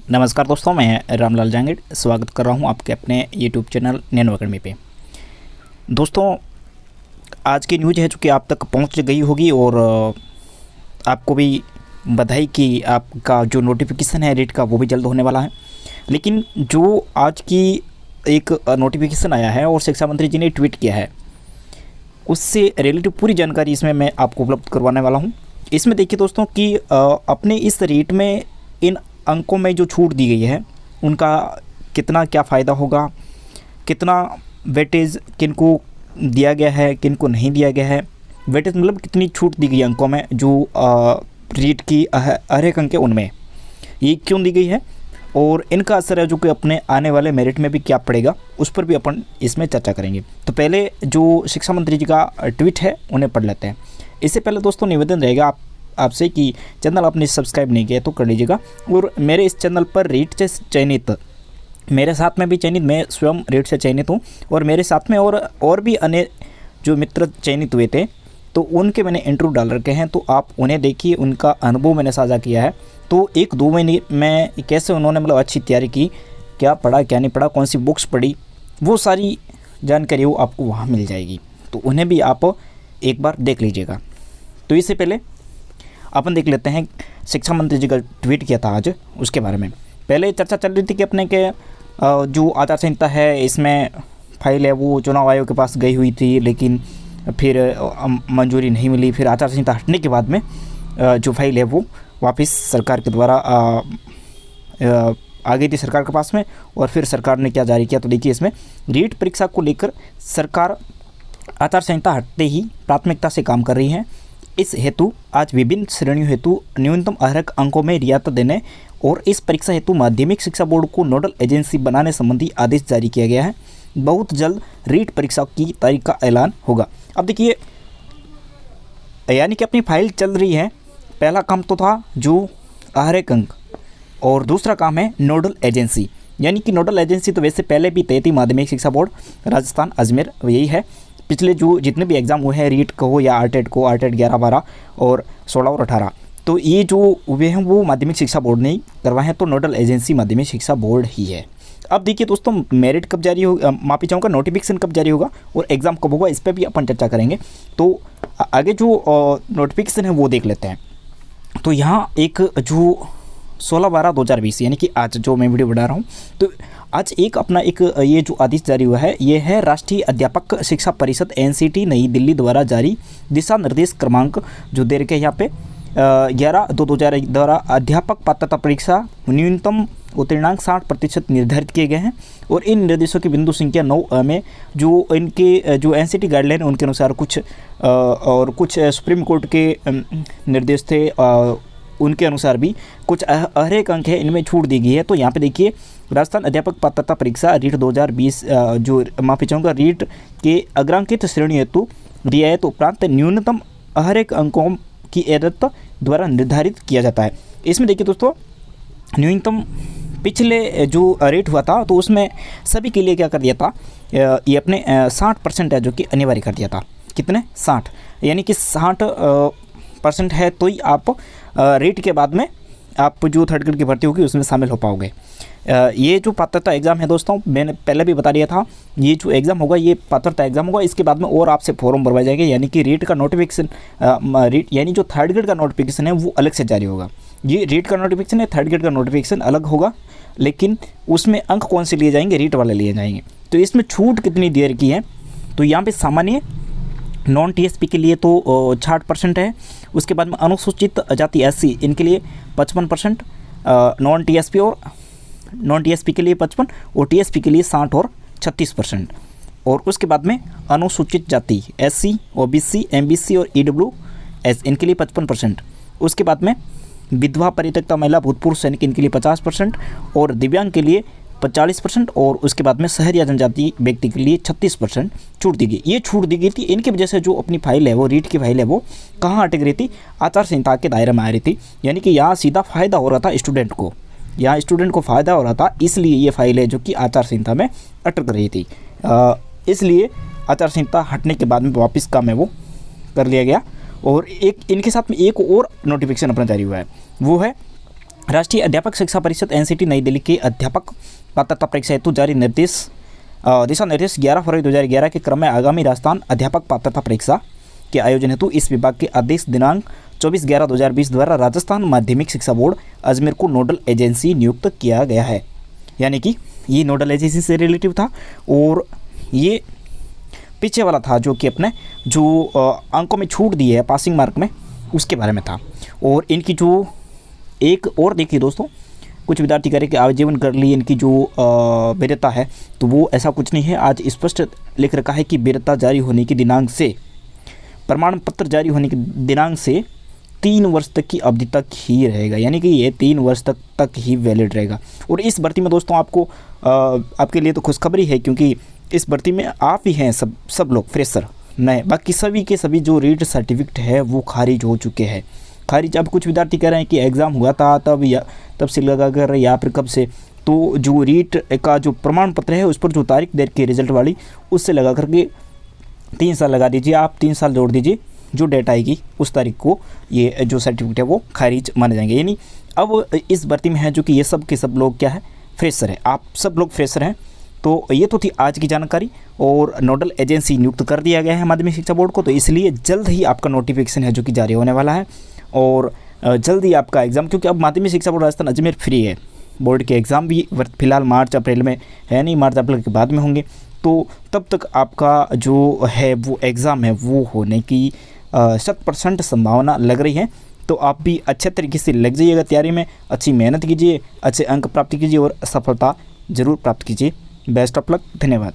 नमस्कार दोस्तों, मैं रामलाल जांगीड़ स्वागत कर रहा हूं आपके अपने यूट्यूब चैनल नैनो अकेडमी पे। दोस्तों, आज की न्यूज़ है जो कि आप तक पहुंच गई होगी और आपको भी बधाई कि आपका जो नोटिफिकेशन है रीट का वो भी जल्द होने वाला है। लेकिन जो आज की एक नोटिफिकेशन आया है और शिक्षा मंत्री जी ने ट्वीट किया है, उससे रिलेटिव पूरी जानकारी इसमें मैं आपको उपलब्ध करवाने वाला हूँ। इसमें देखिए दोस्तों कि अपने इस रीट में इन अंकों में जो छूट दी गई है उनका कितना क्या फ़ायदा होगा, कितना वेटेज किनको दिया गया है, किनको नहीं दिया गया है। वेटेज मतलब कितनी छूट दी गई है अंकों में जो रीट की हर एक अंक है उनमें, ये क्यों दी गई है और इनका असर है जो कि अपने आने वाले मेरिट में भी क्या पड़ेगा, उस पर भी अपन इसमें चर्चा करेंगे। तो पहले जो शिक्षा मंत्री जी का ट्वीट है उन्हें पढ़ लेते हैं। इससे पहले दोस्तों निवेदन रहेगा आपसे कि चैनल आपने सब्सक्राइब नहीं किया तो कर लीजिएगा और मेरे इस चैनल पर रीट से चयनित, मेरे साथ में भी चयनित, मैं स्वयं रीट से चयनित हूँ और मेरे साथ में और भी अन्य जो मित्र चयनित हुए थे तो उनके मैंने इंटरव्यू डाल रखे हैं, तो आप उन्हें देखिए, उनका अनुभव मैंने साझा किया है। तो 1-2 महीने में कैसे उन्होंने मतलब अच्छी तैयारी की, क्या पढ़ा क्या नहीं पढ़ा, कौन सी बुक्स पढ़ी, वो सारी जानकारी वो आपको वहाँ मिल जाएगी, तो उन्हें भी आप एक बार देख लीजिएगा। तो इससे पहले अपन देख लेते हैं शिक्षा मंत्री जी का ट्वीट किया था आज, उसके बारे में। पहले चर्चा चल रही थी कि अपने के जो आचार संहिता है इसमें फाइल है वो चुनाव आयोग के पास गई हुई थी, लेकिन फिर मंजूरी नहीं मिली। फिर आचार संहिता हटने के बाद में जो फाइल है वो वापस सरकार के द्वारा आ गई थी सरकार के पास में, और फिर सरकार ने क्या जारी किया। तो देखिए, इसमें रीट परीक्षा को लेकर सरकार आचार संहिता हटते ही प्राथमिकता से काम कर रही है। इस हेतु आज विभिन्न श्रेणियों हेतु न्यूनतम अर्हक अंकों में रियायत देने और इस परीक्षा हेतु माध्यमिक शिक्षा बोर्ड को नोडल एजेंसी बनाने संबंधी आदेश जारी किया गया है। बहुत जल्द रीट परीक्षा की तारीख का ऐलान होगा। अब देखिए, यानी कि अपनी फाइल चल रही है। पहला काम तो था जो अर्हक अंक, और दूसरा काम है नोडल एजेंसी। यानी कि नोडल एजेंसी तो वैसे पहले भी तय थी, माध्यमिक शिक्षा बोर्ड राजस्थान अजमेर, यही है। पिछले जो जितने भी एग्ज़ाम हुए हैं रीट को हो या आरटेट को, आरटेट 11, 12 और 16 और 18, तो ये जो हुए हैं वो माध्यमिक शिक्षा बोर्ड ने ही करवाए हैं, तो नोडल एजेंसी माध्यमिक शिक्षा बोर्ड ही है। अब देखिए दोस्तों, मेरिट कब जारी होगा, माफी चाहूँगा, नोटिफिकेशन कब जारी होगा और एग्ज़ाम कब होगा, इस पर भी अपन चर्चा करेंगे। तो आगे जो नोटिफिकेशन है वो देख लेते हैं। तो यहाँ एक जो 16/12/2020 यानी कि आज जो मैं वीडियो बना रहा हूँ, तो आज एक अपना एक ये जो आदेश जारी हुआ है, ये है राष्ट्रीय अध्यापक शिक्षा परिषद NCT नई दिल्ली द्वारा जारी दिशा निर्देश क्रमांक जो दे रखे यहाँ पे 11/2/2021 द्वारा अध्यापक पात्रता परीक्षा न्यूनतम उत्तीर्णांक 60% निर्धारित किए गए हैं। और इन निर्देशों की बिंदु संख्या 9 में जो इनके जो NCT गाइडलाइन उनके अनुसार कुछ और कुछ सुप्रीम कोर्ट के निर्देश थे, उनके अनुसार भी कुछ अर्हक अंक है इनमें छूट दी गई है। तो यहाँ पे देखिए, राजस्थान अध्यापक पात्रता परीक्षा रीट 2020 जो माफी चाहूँगा रीट के अग्रांकित श्रेणी हेतु रियायत उपरांत न्यूनतम अर्हक अंकों की एरत द्वारा निर्धारित किया जाता है। इसमें देखिए दोस्तों, न्यूनतम पिछले जो रेट हुआ था तो उसमें सभी के लिए क्या कर दिया था, ये अपने 60% है जो कि अनिवार्य कर दिया था। कितने? 60, यानी कि 60% है तो ही आप रेट के बाद में आप जो थर्ड ग्रेड की भर्ती होगी उसमें शामिल हो पाओगे। ये जो पात्रता एग्ज़ाम है दोस्तों, मैंने पहले भी बता दिया था, ये जो एग्ज़ाम होगा ये पात्रता एग्ज़ाम होगा। इसके बाद में और आपसे फॉर्म भरवाए जाएंगे, यानी कि रेट का नोटिफिकेशन, रेट यानी जो थर्ड ग्रेड का नोटिफिकेशन है वो अलग से जारी होगा। ये रेट का नोटिफिकेशन है, थर्ड ग्रेड का नोटिफिकेशन अलग होगा, लेकिन उसमें अंक कौन से लिए जाएंगे, रेट वाले लिए जाएंगे। तो इसमें छूट कितनी देर की है, तो यहाँ पर सामान्य नॉन TSP के लिए तो 60% है। उसके बाद में अनुसूचित जाति SC इनके लिए 55%, नॉन TSP के लिए 55 और TSP के लिए 60 और 36%। और उसके बाद में अनुसूचित जाति SC, OBC, MBC और EWS इनके लिए 55%। उसके बाद में विधवा, परित्यक्ता महिला, भूतपूर्व सैनिक इनके लिए 50% और दिव्यांग के लिए 45%। और उसके बाद में शहर या जनजाति व्यक्ति के लिए 36% छूट दी गई। ये छूट दी गई थी इनकी वजह से जो अपनी फाइल है वो रीट की फाइल है वो कहाँ अटक रही थी, आचार संहिता के दायरे में आ रही थी। यानी कि यहाँ सीधा फ़ायदा हो रहा था स्टूडेंट को, यहाँ स्टूडेंट को फ़ायदा हो रहा था, इसलिए ये फाइल है जो कि आचार संहिता में अटक रही थी। इसलिए आचार संहिता हटने के बाद में वापस काम है वो कर लिया गया। और एक इनके साथ में एक और नोटिफिकेशन अपना जारी हुआ है, वो है राष्ट्रीय अध्यापक शिक्षा परिषद एनसीटी नई दिल्ली के अध्यापक पात्रता परीक्षा हेतु जारी दिशा निर्देश 11 फरवरी 2011 के क्रम में आगामी राजस्थान अध्यापक पात्रता परीक्षा के आयोजन हेतु इस विभाग के आदेश दिनांक 24/11/2020 द्वारा राजस्थान माध्यमिक शिक्षा बोर्ड अजमेर को नोडल एजेंसी नियुक्त किया गया है। यानी कि ये नोडल एजेंसी से रिलेटिव था और ये पीछे वाला था जो कि अपने जो अंकों में छूट दी है पासिंग मार्क में उसके बारे में था। और इनकी जो एक और देखिए दोस्तों, कुछ विद्यार्थी कह रहे कि आजीवन कर ली इनकी जो वैधता है, तो वो ऐसा कुछ नहीं है। आज स्पष्ट लिख रखा है कि वैधता जारी होने के दिनांक से, प्रमाण पत्र जारी होने के दिनांक से 3 वर्ष तक की अवधि तक ही रहेगा। यानी कि ये 3 वर्ष तक ही वैलिड रहेगा। और इस भर्ती में दोस्तों आपको आपके लिए तो खुशखबरी है, क्योंकि इस भर्ती में आप ही हैं सब लोग फ्रेशर नए, बाकी सभी के सभी जो रीट सर्टिफिकेट है वो खारिज हो चुके हैं। खारिज अब कुछ विद्यार्थी कह रहे हैं कि एग्ज़ाम हुआ था तब से लगा कर या फिर कब से, तो जो रीट का जो प्रमाण पत्र है उस पर जो तारीख दे के रिजल्ट वाली उससे लगा करके 3 साल लगा दीजिए, आप 3 साल जोड़ दीजिए, जो डेट आएगी उस तारीख को ये जो सर्टिफिकेट है वो खारिज माने जाएंगे। यानी अब इस भर्ती में है जो कि ये सब के सब लोग क्या है, फ्रेशर है, आप सब लोग फ्रेशर हैं। तो ये तो थी आज की जानकारी। और नोडल एजेंसी नियुक्त कर दिया गया है माध्यमिक शिक्षा बोर्ड को, तो इसलिए जल्द ही आपका नोटिफिकेशन है जो कि जारी होने वाला है और जल्द ही आपका एग्ज़ाम, क्योंकि अब माध्यमिक शिक्षा बोर्ड राजस्थान अजमेर फ्री है। बोर्ड के एग्ज़ाम भी फिलहाल मार्च अप्रैल में है नहीं, मार्च अप्रैल के बाद में होंगे, तो तब तक आपका जो है वो एग्ज़ाम है वो होने की 100% संभावना लग रही है। तो आप भी अच्छे तरीके से लग जाइएगा तैयारी में, अच्छी मेहनत कीजिए, अच्छे अंक प्राप्त कीजिए और सफलता ज़रूर प्राप्त कीजिए। बेस्ट ऑफ लक, धन्यवाद।